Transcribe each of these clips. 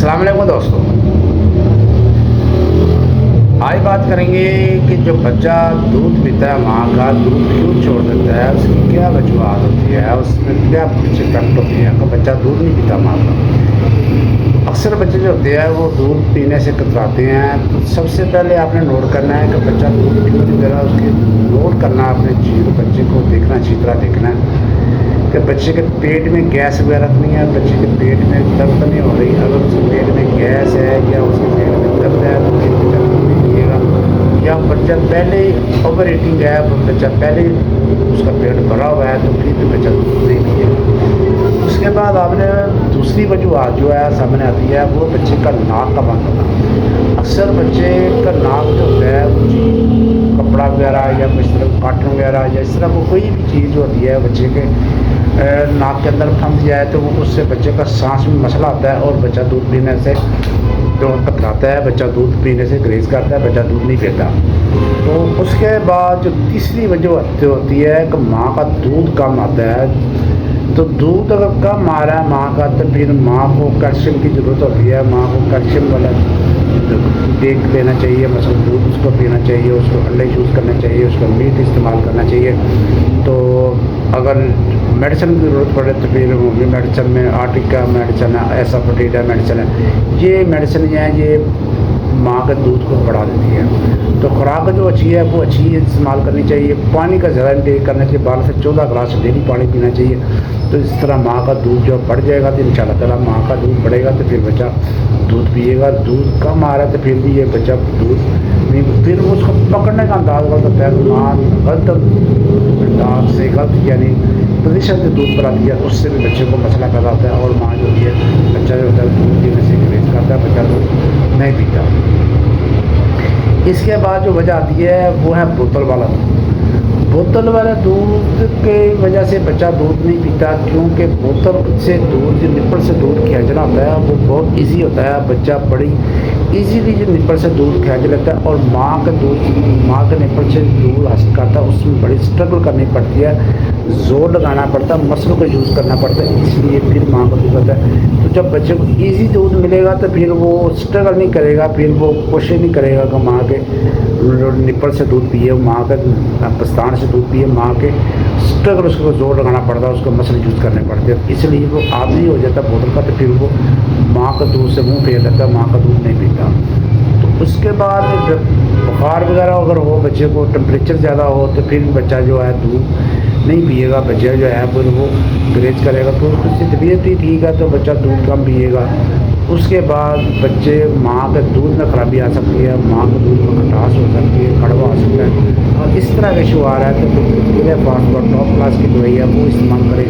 अस्सलाम वालेकुम दोस्तों। आज बात करेंगे कि जो बच्चा दूध पीता है माँ का दूध क्यों छोड़ देता है, उसकी क्या वजूहत होती है, उसमें क्या कुछ इफेक्ट होती है कि बच्चा दूध नहीं पीता माँ का। अक्सर बच्चे जो होते हैं वो दूध पीने से कतराते हैं। तो सबसे पहले आपने नोट करना है कि बच्चा दूध क्यों नहीं दे रहा, उसके नोट करना अपने चीज़ बच्चे को देखना, अच्छी तरह देखना है कि बच्चे के पेट में गैस वगैरह तो नहीं है, बच्चे के पेट में दर्द तो नहीं हो रही। अगर उसके पेट में गैस है या उसके पेट में दर्द है तो फिर बच्चा दूध नहीं पिएगा। या बच्चा पहले ओवर ईटिंग है, बच्चा पहले उसका पेट भरा हुआ है तो फिर भी बच्चा दूध नहीं पिएगा। उसके बाद आपने दूसरी वजूहत जो है सामने आती है वो बच्चे का नाक का बंद होना। अक्सर बच्चे का नाक जो होता है कपड़ा वगैरह या इस तरह काटन वगैरह या इस तरह को कोई भी चीज़ जो होती है बच्चे के नाक के अंदर फंस जाए तो वो उससे बच्चे का सांस में मसला आता है और बच्चा दूध पीने से जो कतराता है, बच्चा दूध पीने से ग्रेज करता है, बच्चा दूध नहीं पीता। तो उसके बाद जो तीसरी वजह होती है कि माँ का दूध कम आता है। तो दूध अगर कम आ रहा है माँ का तो फिर माँ को कैल्शियम की ज़रूरत होती है। माँ को कैल्शियम वाला देख लेना चाहिए, मतलब दूध उसको पीना चाहिए, उसको अंडे यूज़ करना चाहिए, उसका मीट इस्तेमाल करना चाहिए। तो अगर मेडिसिन की ज़रूरत पड़े तो फिर होम्यो मेडिसिन में आर्टिका मेडिसिन है, एसाफोटिडा मेडिसिन है, ये मेडिसिन हैं ये माँ के दूध को बढ़ा देती है। तो खुराक जो अच्छी है वो अच्छी इस्तेमाल करनी चाहिए। पानी का ज़्यादा इंटेक करना चाहिए, 12 से 14 गिलास डेली पानी पीना चाहिए। तो इस तरह माँ का दूध जो बढ़ जाएगा तो इंशाल्लाह ताला माँ का दूध बढ़ेगा तो फिर बच्चा दूध पिएगा। दूध कम आ रहा है तो फिर भी ये बच्चा दूध नहीं, फिर उसको पकड़ने का अंदाज़ गलत होता है। माँ गलत अंदाज से गलत यानी पोजीशन से दूध पिलाती है, उससे भी बच्चे को मसला पैदा होता है और माँ जो है बच्चा जो होता है दूध पीने से ग्रेज करता है, बच्चा दूध नहीं पीता। इसके बाद जो वजह आती है वो है बोतल वाला दूध। बोतल वाला दूध के वजह से बच्चा दूध नहीं पीता, क्योंकि बोतल से दूध जो निप्पल से दूध खींचना होता है वो बहुत इजी होता है। बच्चा बड़ी इजीली जो निप्पल से दूध खींच लेता है और माँ के निप्पल से दूध हासिल करता है, उसमें बड़ी स्ट्रगल करनी पड़ती है, जोर लगाना पड़ता है, मसल का यूज़ करना पड़ता है, इसलिए फिर माँ का दूध आता है। तो जब बच्चे को ईजी दूध मिलेगा तो फिर वो स्ट्रगल नहीं करेगा, फिर वो कोशिश नहीं करेगा कि माँ के निप्पल से दूध पिए, माँ के पस्तान से दूध पिए। माँ के स्ट्रगल उसको जोर लगाना पड़ता है, उसको मसल यूज़ करने पड़ते हैं, इसलिए वो आदमी हो जाता है बोतल का। तो फिर वो माँ का दूध से मुँह फेर लेता है, माँ का दूध नहीं पीता। तो उसके बाद जब बुखार वगैरह अगर हो, बच्चे को टेम्परेचर ज़्यादा हो तो फिर बच्चा जो है दूध नहीं पिएगा, बच्चा जो है फिर वो ग्रेज करेगा। तो उसकी तबीयत ही ठीक है तो बच्चा दूध कम पिएगा। उसके बाद बच्चे माँ के दूध में खराबी आ सकती है, माँ के दूध में खटास हो सकती है, कड़वा आ सकता है और इस तरह के इशू आ रहा है तो फिर फास्ट टॉप क्लास की दवाई है वो इस्तेमाल करें।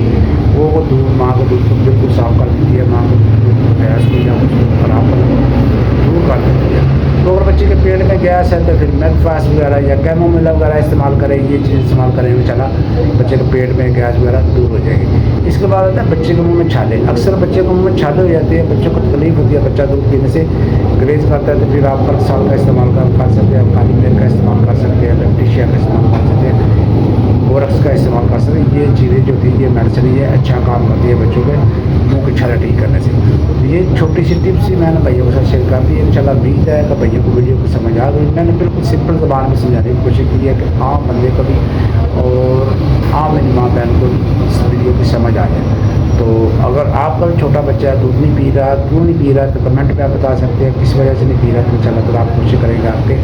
वो दूध माँ के दूध को बिल्कुल साफ़ कर देती है, माँ के दूध को गैस को या उसको खराब दूर कर देती है। तो अगर बच्चे के पेट में गैस है तो फिर मेगफास्ट वगैरह या कैमोमिला वगैरह इस्तेमाल करें, ये चीज़ इस्तेमाल करें इंशाल्लाह बच्चे के पेट में गैस वगैरह दूर हो जाएगी। इसके बाद आता है बच्चे के मुंह में छाले। अक्सर बच्चे के मुंह में छाले हो जाते हैं, बच्चों को तकलीफ होती है, बच्चा दूध पीने से ग्रेज करता है तो फिर आप कल साल का इस्तेमाल कर सकते हैं, काली मिर्च का इस्तेमाल कर सकते हैं, लेप्टिशिया का इस्तेमाल कर सकते हैं, बोरक्स का इस्तेमाल कर सकते हैं। ये चीज़ें जो थी ये मेडिसिन ये अच्छा काम करती है बच्चों के मुँह की छाले ठीक करने से। तो ये छोटी सी टिप्स ही मैंने भैया के साथ शेयर कर दी। इंशाल्लाह उम्मीद है कि भैया को वीडियो को समझ आ गई। मैंने बिल्कुल सिंपल ज़बान में समझाने की कोशिश की है कि आम बंदे को भी और आम मेरी माँ बहन को भी इस वीडियो की समझ आ जाए। तो अगर आपका भी छोटा बच्चा है दूध नहीं पी रहा, क्यों नहीं पी रहा, तो कमेंट में आप बता सकते हैं किस वजह से नहीं पी रहा। तो इंशाल्लाह तो आप कोशिश करेंगे आपके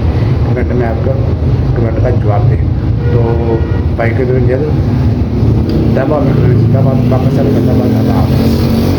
कमेंट में आपका कमेंट का जवाब दें। तो भाई के दबा वापस अल्लाह हाफ़िज़।